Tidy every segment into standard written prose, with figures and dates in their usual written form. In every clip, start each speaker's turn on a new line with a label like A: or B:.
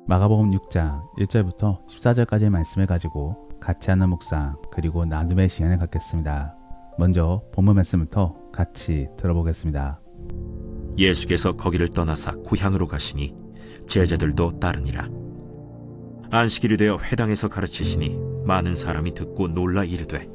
A: 마가복음 6장 1절부터 14절까지의 말씀을 가지고 같이 하는 묵상 그리고 나눔의 시간을 갖겠습니다. 먼저 본문 말씀부터 같이 들어보겠습니다.
B: 예수께서 거기를 떠나사 고향으로 가시니 제자들도 따르니라. 안식일이 되어 회당에서 가르치시니 많은 사람이 듣고 놀라 이르되,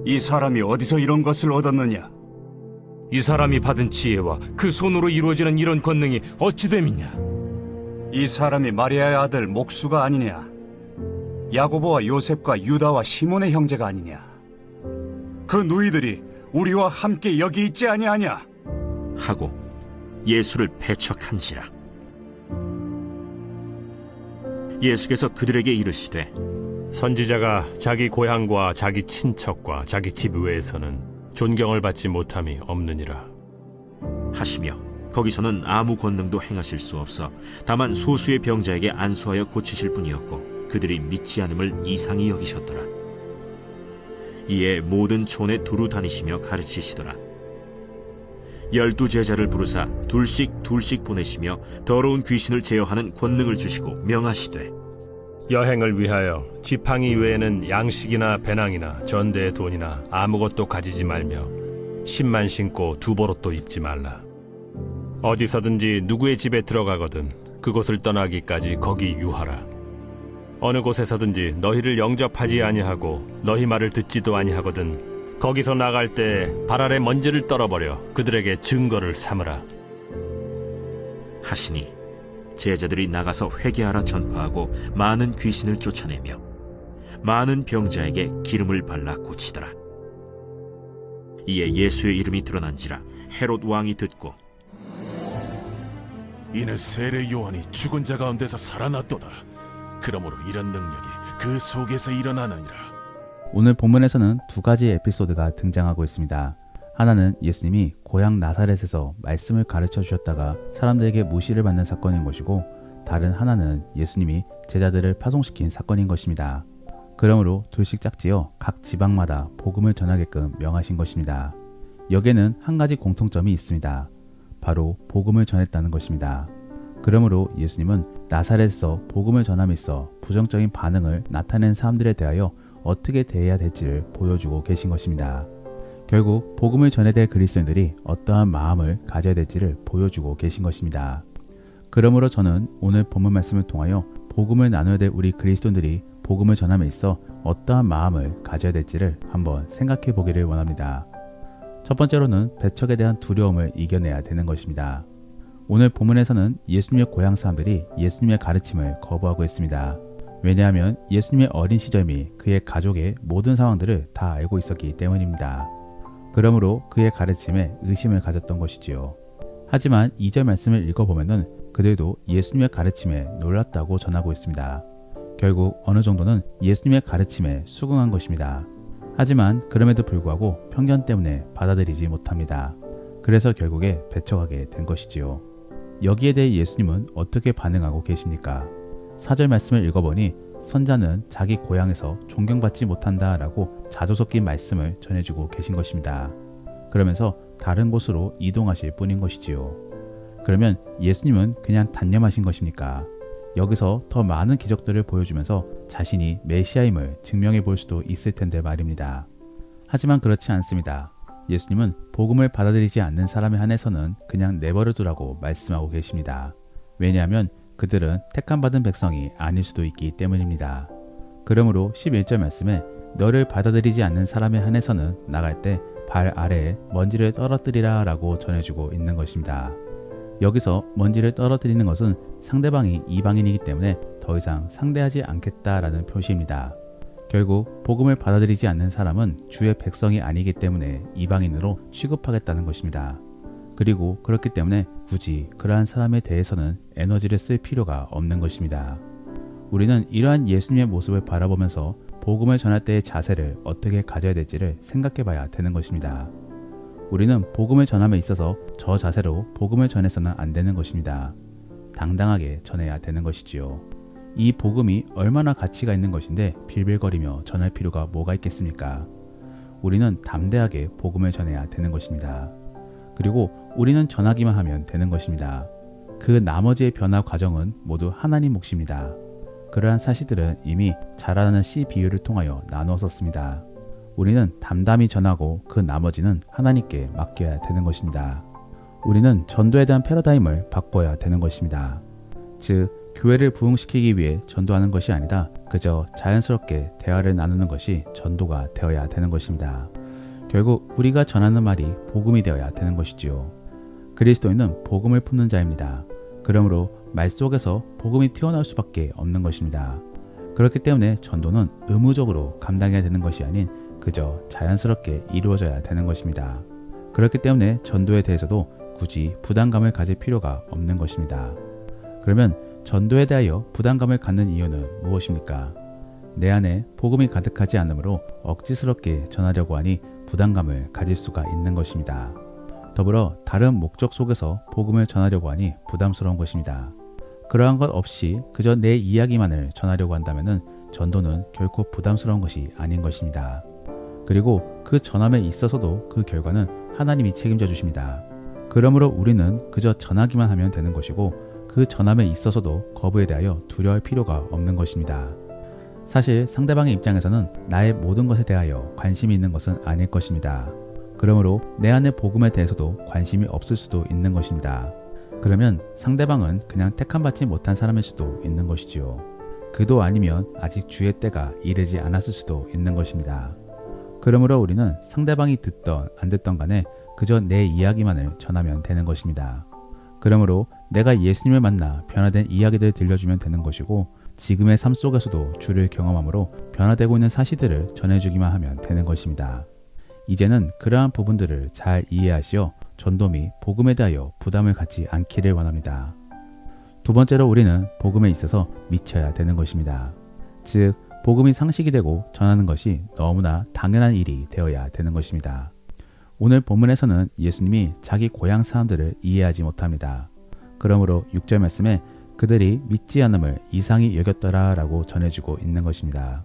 C: 이 사람이 어디서 이런 것을 얻었느냐?
D: 이 사람이 받은 지혜와 그 손으로 이루어지는 이런 권능이 어찌 됨이냐?
C: 이 사람이 마리아의 아들 목수가 아니냐? 야고보와 요셉과 유다와 시몬의 형제가 아니냐? 그 누이들이 우리와 함께 여기 있지 아니하냐?
B: 하고 예수를 배척한지라. 예수께서 그들에게 이르시되,
D: 선지자가 자기 고향과 자기 친척과 자기 집 외에서는 존경을 받지 못함이 없느니라.
B: 하시며 거기서는 아무 권능도 행하실 수 없어 다만 소수의 병자에게 안수하여 고치실 뿐이었고 그들이 믿지 않음을 이상히 여기셨더라. 이에 모든 촌에 두루 다니시며 가르치시더라. 12 제자를 부르사 둘씩 보내시며 더러운 귀신을 제어하는 권능을 주시고 명하시되,
D: 여행을 위하여 지팡이 외에는 양식이나 배낭이나 전대의 돈이나 아무것도 가지지 말며 신만 신고 두보롯도 입지 말라. 어디서든지 누구의 집에 들어가거든 그곳을 떠나기까지 거기 유하라. 어느 곳에서든지 너희를 영접하지 아니하고 너희 말을 듣지도 아니하거든 거기서 나갈 때 발 아래 먼지를 떨어버려 그들에게 증거를 삼으라.
B: 하시니 제자들이 나가서 회개하라 전파하고 많은 귀신을 쫓아내며 많은 병자에게 기름을 발라 고치더라. 이에 예수의 이름이 드러난지라 헤롯 왕이 듣고,
E: 이는 세례 요한이 죽은 자 가운데서 살아났도다. 그러므로 이런 능력이 그 속에서 일어나느니라.
A: 오늘 본문에서는 두 가지 에피소드가 등장하고 있습니다. 하나는 예수님이 고향 나사렛에서 말씀을 가르쳐 주셨다가 사람들에게 무시를 받는 사건인 것이고, 다른 하나는 예수님이 제자들을 파송시킨 사건인 것입니다. 그러므로 둘씩 짝지어 각 지방마다 복음을 전하게끔 명하신 것입니다. 여기에는 한 가지 공통점이 있습니다. 바로 복음을 전했다는 것입니다. 그러므로 예수님은 나사렛에서 복음을 전함에 있어 부정적인 반응을 나타낸 사람들에 대하여 어떻게 대해야 될지를 보여주고 계신 것입니다. 결국 복음을 전해야 될 그리스도인들이 어떠한 마음을 가져야 될지를 보여주고 계신 것입니다. 그러므로 저는 오늘 본문 말씀을 통하여 복음을 나눠야 될 우리 그리스도인들이 복음을 전함에 있어 어떠한 마음을 가져야 될지를 한번 생각해 보기를 원합니다. 첫 번째로는 배척에 대한 두려움을 이겨내야 되는 것입니다. 오늘 본문에서는 예수님의 고향 사람들이 예수님의 가르침을 거부하고 있습니다. 왜냐하면 예수님의 어린 시절 및 그의 가족의 모든 상황들을 다 알고 있었기 때문입니다. 그러므로 그의 가르침에 의심을 가졌던 것이지요. 하지만 2절 말씀을 읽어보면 그들도 예수님의 가르침에 놀랐다고 전하고 있습니다. 결국 어느 정도는 예수님의 가르침에 수긍한 것입니다. 하지만 그럼에도 불구하고 편견 때문에 받아들이지 못합니다. 그래서 결국에 배척하게 된 것이지요. 여기에 대해 예수님은 어떻게 반응하고 계십니까? 4절 말씀을 읽어보니 선자는 자기 고향에서 존경받지 못한다 라고 자조 섞인 말씀을 전해주고 계신 것입니다. 그러면서 다른 곳으로 이동하실 뿐인 것이지요. 그러면 예수님은 그냥 단념하신 것입니까? 여기서 더 많은 기적들을 보여주면서 자신이 메시아임을 증명해 볼 수도 있을 텐데 말입니다. 하지만 그렇지 않습니다. 예수님은 복음을 받아들이지 않는 사람에 한해서는 그냥 내버려 두라고 말씀하고 계십니다. 왜냐하면 그들은 택함받은 백성이 아닐 수도 있기 때문입니다. 그러므로 11절 말씀에 너를 받아들이지 않는 사람에 한해서는 나갈 때 발 아래에 먼지를 떨어뜨리라 라고 전해주고 있는 것입니다. 여기서 먼지를 떨어뜨리는 것은 상대방이 이방인이기 때문에 더 이상 상대하지 않겠다라는 표시입니다. 결국 복음을 받아들이지 않는 사람은 주의 백성이 아니기 때문에 이방인으로 취급하겠다는 것입니다. 그리고 그렇기 때문에 굳이 그러한 사람에 대해서는 에너지를 쓸 필요가 없는 것입니다. 우리는 이러한 예수님의 모습을 바라보면서 복음을 전할 때의 자세를 어떻게 가져야 될지를 생각해 봐야 되는 것입니다. 우리는 복음을 전함에 있어서 저 자세로 복음을 전해서는 안 되는 것입니다. 당당하게 전해야 되는 것이지요. 이 복음이 얼마나 가치가 있는 것인데 빌빌거리며 전할 필요가 뭐가 있겠습니까? 우리는 담대하게 복음을 전해야 되는 것입니다. 그리고 우리는 전하기만 하면 되는 것입니다. 그 나머지의 변화 과정은 모두 하나님 몫입니다. 그러한 사실들은 이미 자라나는 씨 비유를 통하여 나누었었습니다. 우리는 담담히 전하고 그 나머지는 하나님께 맡겨야 되는 것입니다. 우리는 전도에 대한 패러다임을 바꿔야 되는 것입니다. 즉, 교회를 부흥시키기 위해 전도하는 것이 아니라 그저 자연스럽게 대화를 나누는 것이 전도가 되어야 되는 것입니다. 결국 우리가 전하는 말이 복음이 되어야 되는 것이지요. 그리스도인은 복음을 품는 자입니다. 그러므로 말 속에서 복음이 튀어나올 수밖에 없는 것입니다. 그렇기 때문에 전도는 의무적으로 감당해야 되는 것이 아닌 그저 자연스럽게 이루어져야 되는 것입니다. 그렇기 때문에 전도에 대해서도 굳이 부담감을 가질 필요가 없는 것입니다. 그러면 전도에 대하여 부담감을 갖는 이유는 무엇입니까? 내 안에 복음이 가득하지 않으므로 억지스럽게 전하려고 하니 부담감을 가질 수가 있는 것입니다. 더불어 다른 목적 속에서 복음을 전하려고 하니 부담스러운 것입니다. 그러한 것 없이 그저 내 이야기만을 전하려고 한다면 전도는 결코 부담스러운 것이 아닌 것입니다. 그리고 그 전함에 있어서도 그 결과는 하나님이 책임져 주십니다. 그러므로 우리는 그저 전하기만 하면 되는 것이고 그 전함에 있어서도 거부에 대하여 두려워할 필요가 없는 것입니다. 사실 상대방의 입장에서는 나의 모든 것에 대하여 관심이 있는 것은 아닐 것입니다. 그러므로 내 안의 복음에 대해서도 관심이 없을 수도 있는 것입니다. 그러면 상대방은 그냥 택함받지 못한 사람일 수도 있는 것이지요. 그도 아니면 아직 주의 때가 이르지 않았을 수도 있는 것입니다. 그러므로 우리는 상대방이 듣던 안 듣던 간에 그저 내 이야기만을 전하면 되는 것입니다. 그러므로 내가 예수님을 만나 변화된 이야기들을 들려주면 되는 것이고 지금의 삶 속에서도 주를 경험함으로 변화되고 있는 사실들을 전해주기만 하면 되는 것입니다. 이제는 그러한 부분들을 잘 이해하시어 전도 및 복음에 대하여 부담을 갖지 않기를 원합니다. 두 번째로 우리는 복음에 있어서 미쳐야 되는 것입니다. 즉, 복음이 상식이 되고 전하는 것이 너무나 당연한 일이 되어야 되는 것입니다. 오늘 본문에서는 예수님이 자기 고향 사람들을 이해하지 못합니다. 그러므로 6절 말씀에 그들이 믿지 않음을 이상히 여겼더라 라고 전해주고 있는 것입니다.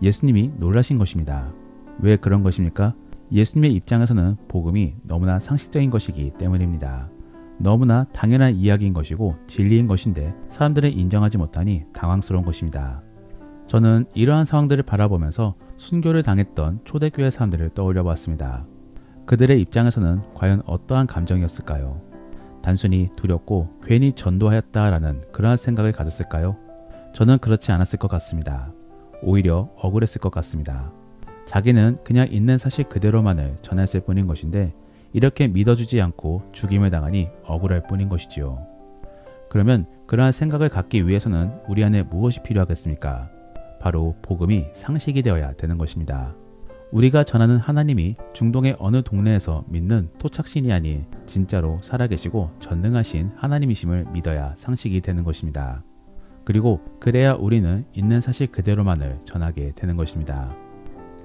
A: 예수님이 놀라신 것입니다. 왜 그런 것입니까? 예수님의 입장에서는 복음이 너무나 상식적인 것이기 때문입니다. 너무나 당연한 이야기인 것이고 진리인 것인데 사람들은 인정하지 못하니 당황스러운 것입니다. 저는 이러한 상황들을 바라보면서 순교를 당했던 초대교회 사람들을 떠올려 보았습니다. 그들의 입장에서는 과연 어떠한 감정이었을까요? 단순히 두렵고 괜히 전도하였다라는 그러한 생각을 가졌을까요? 저는 그렇지 않았을 것 같습니다. 오히려 억울했을 것 같습니다. 자기는 그냥 있는 사실 그대로만을 전했을 뿐인 것인데 이렇게 믿어주지 않고 죽임을 당하니 억울할 뿐인 것이지요. 그러면 그러한 생각을 갖기 위해서는 우리 안에 무엇이 필요하겠습니까? 바로 복음이 상식이 되어야 되는 것입니다. 우리가 전하는 하나님이 중동의 어느 동네에서 믿는 토착신이 아닌 진짜로 살아계시고 전능하신 하나님이심을 믿어야 상식이 되는 것입니다. 그리고 그래야 우리는 있는 사실 그대로만을 전하게 되는 것입니다.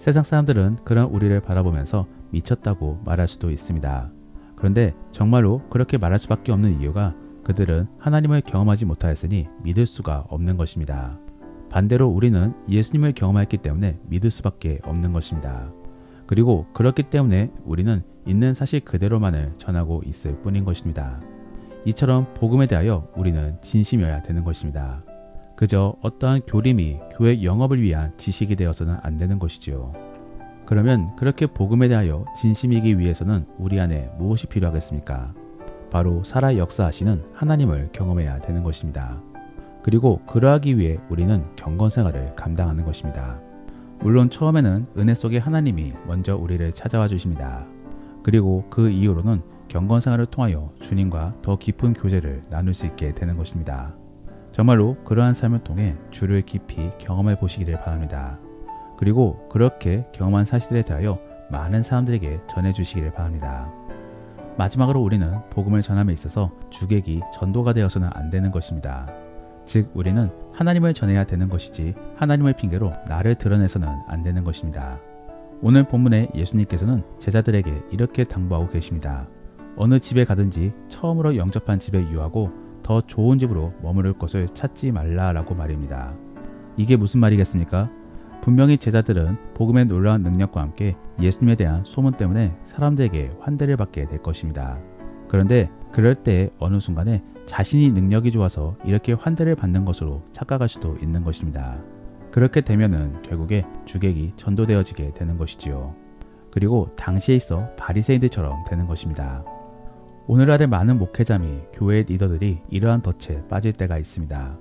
A: 세상 사람들은 그런 우리를 바라보면서 미쳤다고 말할 수도 있습니다. 그런데 정말로 그렇게 말할 수밖에 없는 이유가 그들은 하나님을 경험하지 못하였으니 믿을 수가 없는 것입니다. 반대로 우리는 예수님을 경험했기 때문에 믿을 수밖에 없는 것입니다. 그리고 그렇기 때문에 우리는 있는 사실 그대로만을 전하고 있을 뿐인 것입니다. 이처럼 복음에 대하여 우리는 진심이어야 되는 것입니다. 그저 어떠한 교림이 교회 영업을 위한 지식이 되어서는 안 되는 것이지요. 그러면 그렇게 복음에 대하여 진심이기 위해서는 우리 안에 무엇이 필요하겠습니까? 바로 살아 역사하시는 하나님을 경험해야 되는 것입니다. 그리고 그러하기 위해 우리는 경건 생활을 감당하는 것입니다. 물론 처음에는 은혜 속에 하나님이 먼저 우리를 찾아와 주십니다. 그리고 그 이후로는 경건 생활을 통하여 주님과 더 깊은 교제를 나눌 수 있게 되는 것입니다. 정말로 그러한 삶을 통해 주를 깊이 경험해 보시기를 바랍니다. 그리고 그렇게 경험한 사실에 대하여 많은 사람들에게 전해주시기를 바랍니다. 마지막으로 우리는 복음을 전함에 있어서 주객이 전도가 되어서는 안 되는 것입니다. 즉 우리는 하나님을 전해야 되는 것이지 하나님을 핑계로 나를 드러내서는 안 되는 것입니다. 오늘 본문에 예수님께서는 제자들에게 이렇게 당부하고 계십니다. 어느 집에 가든지 처음으로 영접한 집에 유하고 더 좋은 집으로 머무를 곳을 찾지 말라라고 말입니다. 이게 무슨 말이겠습니까? 분명히 제자들은 복음의 놀라운 능력과 함께 예수님에 대한 소문 때문에 사람들에게 환대를 받게 될 것입니다. 그런데 그럴 때 어느 순간에 자신이 능력이 좋아서 이렇게 환대를 받는 것으로 착각할 수도 있는 것입니다. 그렇게 되면은 결국에 주객이 전도되어지게 되는 것이지요. 그리고 당시에 있어 바리새인들처럼 되는 것입니다. 오늘날의 많은 목회자 및 교회 리더들이 이러한 덫에 빠질 때가 있습니다.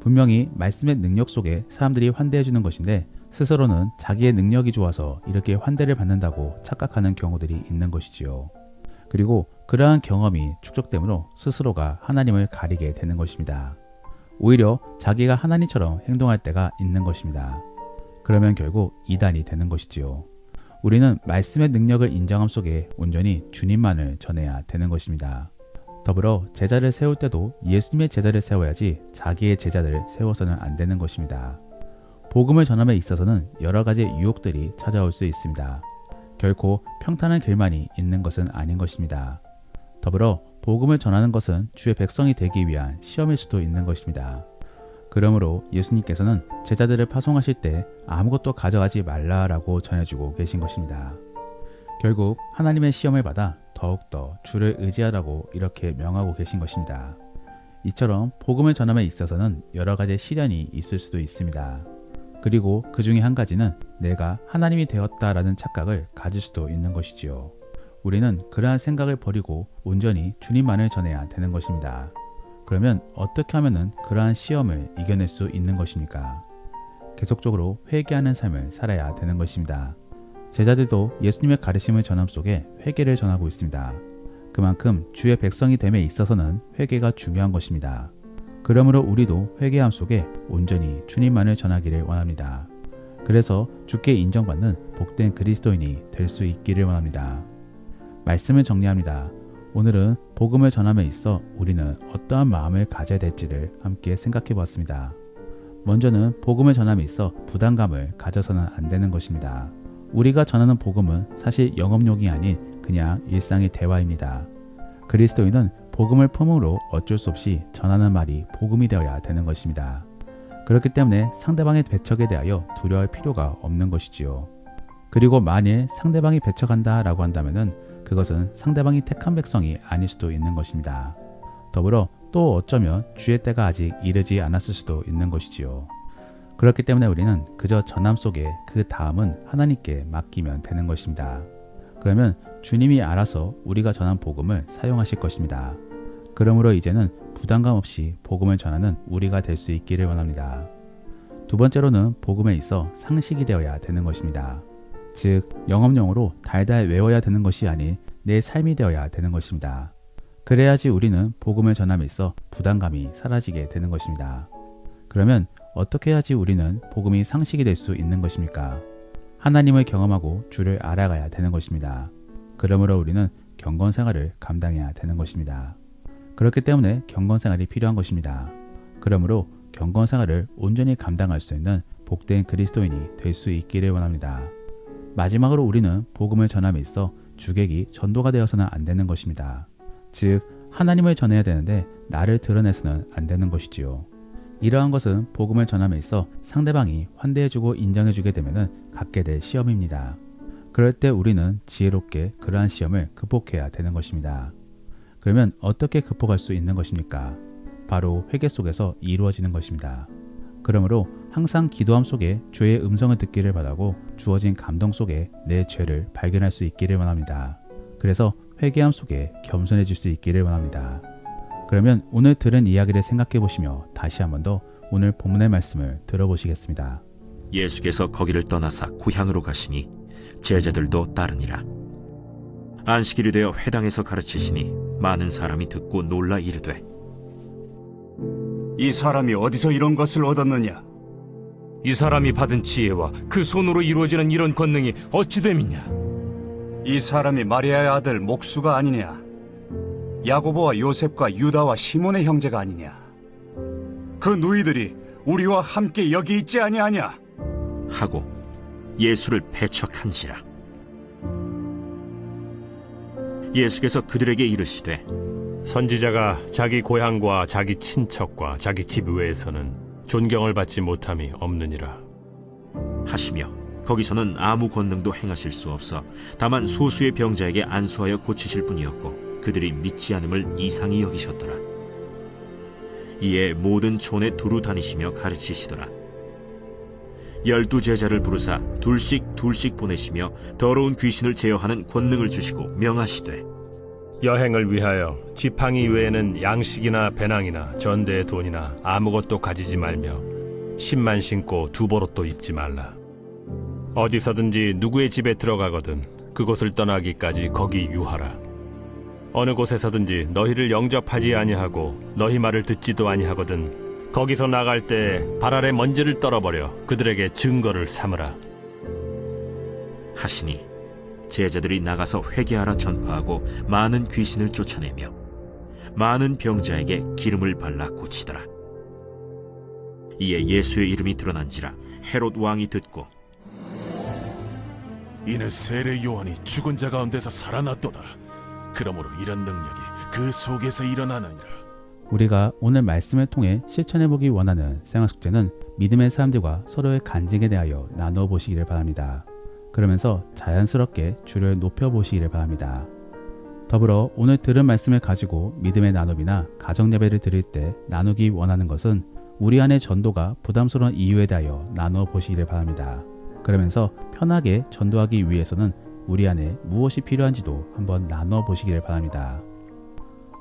A: 분명히 말씀의 능력 속에 사람들이 환대해주는 것인데 스스로는 자기의 능력이 좋아서 이렇게 환대를 받는다고 착각하는 경우들이 있는 것이지요. 그리고 그러한 경험이 축적되므로 스스로가 하나님을 가리게 되는 것입니다. 오히려 자기가 하나님처럼 행동할 때가 있는 것입니다. 그러면 결국 이단이 되는 것이지요. 우리는 말씀의 능력을 인정함 속에 온전히 주님만을 전해야 되는 것입니다. 더불어 제자를 세울 때도 예수님의 제자를 세워야지 자기의 제자들을 세워서는 안 되는 것입니다. 복음을 전함에 있어서는 여러 가지 유혹들이 찾아올 수 있습니다. 결코 평탄한 길만이 있는 것은 아닌 것입니다. 더불어 복음을 전하는 것은 주의 백성이 되기 위한 시험일 수도 있는 것입니다. 그러므로 예수님께서는 제자들을 파송하실 때 아무것도 가져가지 말라라고 전해주고 계신 것입니다. 결국 하나님의 시험을 받아 더욱더 주를 의지하라고 이렇게 명하고 계신 것입니다. 이처럼 복음을 전함에 있어서는 여러 가지 시련이 있을 수도 있습니다. 그리고 그 중에 한 가지는 내가 하나님이 되었다라는 착각을 가질 수도 있는 것이지요. 우리는 그러한 생각을 버리고 온전히 주님만을 전해야 되는 것입니다. 그러면 어떻게 하면 그러한 시험을 이겨낼 수 있는 것입니까? 계속적으로 회개하는 삶을 살아야 되는 것입니다. 제자들도 예수님의 가르침을 전함 속에 회개를 전하고 있습니다. 그만큼 주의 백성이 됨에 있어서는 회개가 중요한 것입니다. 그러므로 우리도 회개함 속에 온전히 주님만을 전하기를 원합니다. 그래서 주께 인정받는 복된 그리스도인이 될 수 있기를 원합니다. 말씀을 정리합니다. 오늘은 복음을 전함에 있어 우리는 어떠한 마음을 가져야 될지를 함께 생각해 보았습니다. 먼저는 복음을 전함에 있어 부담감을 가져서는 안 되는 것입니다. 우리가 전하는 복음은 사실 영업용이 아닌 그냥 일상의 대화입니다. 그리스도인은 복음을 품음으로 어쩔 수 없이 전하는 말이 복음이 되어야 되는 것입니다. 그렇기 때문에 상대방의 배척에 대하여 두려워할 필요가 없는 것이지요. 그리고 만일 상대방이 배척한다 라고 한다면 그것은 상대방이 택한 백성이 아닐 수도 있는 것입니다. 더불어 또 어쩌면 주의 때가 아직 이르지 않았을 수도 있는 것이지요. 그렇기 때문에 우리는 그저 전함 속에 그 다음은 하나님께 맡기면 되는 것입니다. 그러면 주님이 알아서 우리가 전한 복음을 사용하실 것입니다. 그러므로 이제는 부담감 없이 복음을 전하는 우리가 될 수 있기를 원합니다. 두 번째로는 복음에 있어 상식이 되어야 되는 것입니다. 즉 영업용으로 달달 외워야 되는 것이 아닌 내 삶이 되어야 되는 것입니다. 그래야지 우리는 복음을 전함에 있어 부담감이 사라지게 되는 것입니다. 그러면 어떻게 해야지 우리는 복음이 상식이 될 수 있는 것입니까? 하나님을 경험하고 주를 알아가야 되는 것입니다. 그러므로 우리는 경건 생활을 감당해야 되는 것입니다. 그렇기 때문에 경건 생활이 필요한 것입니다. 그러므로 경건 생활을 온전히 감당할 수 있는 복된 그리스도인이 될 수 있기를 원합니다. 마지막으로 우리는 복음을 전함에 있어 주객이 전도가 되어서는 안 되는 것입니다. 즉 하나님을 전해야 되는데 나를 드러내서는 안 되는 것이지요. 이러한 것은 복음을 전함에 있어 상대방이 환대해주고 인정해주게 되면 갖게 될 시험입니다. 그럴 때 우리는 지혜롭게 그러한 시험을 극복해야 되는 것입니다. 그러면 어떻게 극복할 수 있는 것입니까? 바로 회개 속에서 이루어지는 것입니다. 그러므로 항상 기도함 속에 주의 음성을 듣기를 바라고 주어진 감동 속에 내 죄를 발견할 수 있기를 원합니다. 그래서 회개함 속에 겸손해질 수 있기를 원합니다. 그러면 오늘 들은 이야기를 생각해 보시며 다시 한 번 더 오늘 본문의 말씀을 들어보시겠습니다.
B: 예수께서 거기를 떠나사 고향으로 가시니 제자들도 따르니라. 안식일이 되어 회당에서 가르치시니 많은 사람이 듣고 놀라 이르되
C: 이 사람이 어디서 이런 것을 얻었느냐?
D: 이 사람이 받은 지혜와 그 손으로 이루어지는 이런 권능이 어찌 됨이냐?
C: 이 사람이 마리아의 아들 목수가 아니냐? 야고보와 요셉과 유다와 시몬의 형제가 아니냐? 그 누이들이 우리와 함께 여기 있지 아니하냐?
B: 하고 예수를 배척한지라. 예수께서 그들에게 이르시되
D: 선지자가 자기 고향과 자기 친척과 자기 집 외에서는 존경을 받지 못함이 없느니라
B: 하시며 거기서는 아무 권능도 행하실 수 없어 다만 소수의 병자에게 안수하여 고치실 뿐이었고 그들이 믿지 않음을 이상히 여기셨더라. 이에 모든 촌에 두루 다니시며 가르치시더라. 12 제자를 부르사 둘씩 보내시며 더러운 귀신을 제어하는 권능을 주시고 명하시되
D: 여행을 위하여 지팡이 외에는 양식이나 배낭이나 전대의 돈이나 아무것도 가지지 말며 신만 신고 두보롯도 입지 말라. 어디서든지 누구의 집에 들어가거든 그곳을 떠나기까지 거기 유하라. 어느 곳에서든지 너희를 영접하지 아니하고 너희 말을 듣지도 아니하거든 거기서 나갈 때 발 아래 먼지를 떨어버려 그들에게 증거를 삼으라.
B: 하시니 제자들이 나가서 회개하라 전파하고 많은 귀신을 쫓아내며 많은 병자에게 기름을 발라 고치더라. 이에 예수의 이름이 드러난지라 헤롯 왕이 듣고
E: 이는 세례 요한이 죽은 자 가운데서 살아났도다. 그러므로 이런 능력이 그 속에서 일어나느니라.
A: 우리가 오늘 말씀을 통해 실천해보기 원하는 생활숙제는 믿음의 사람들과 서로의 간증에 대하여 나누어 보시기를 바랍니다. 그러면서 자연스럽게 주를 높여보시기를 바랍니다. 더불어 오늘 들은 말씀을 가지고 믿음의 나눔이나 가정예배를 드릴 때 나누기 원하는 것은 우리 안의 전도가 부담스러운 이유에 대하여 나누어 보시기를 바랍니다. 그러면서 편하게 전도하기 위해서는 우리 안에 무엇이 필요한지도 한번 나누어 보시기를 바랍니다.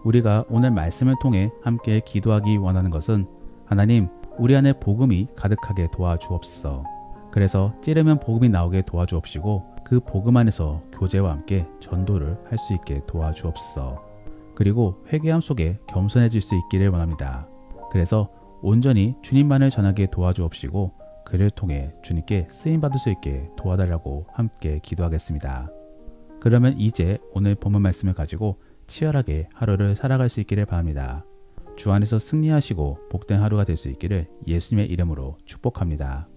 A: 우리가 오늘 말씀을 통해 함께 기도하기 원하는 것은 하나님, 우리 안에 복음이 가득하게 도와주옵소서. 그래서 찌르면 복음이 나오게 도와주옵시고 그 복음 안에서 교제와 함께 전도를 할 수 있게 도와주옵소서. 그리고 회개함 속에 겸손해질 수 있기를 원합니다. 그래서 온전히 주님만을 전하게 도와주옵시고 그를 통해 주님께 쓰임받을 수 있게 도와달라고 함께 기도하겠습니다. 그러면 이제 오늘 본문 말씀을 가지고 치열하게 하루를 살아갈 수 있기를 바랍니다. 주 안에서 승리하시고 복된 하루가 될 수 있기를 예수님의 이름으로 축복합니다.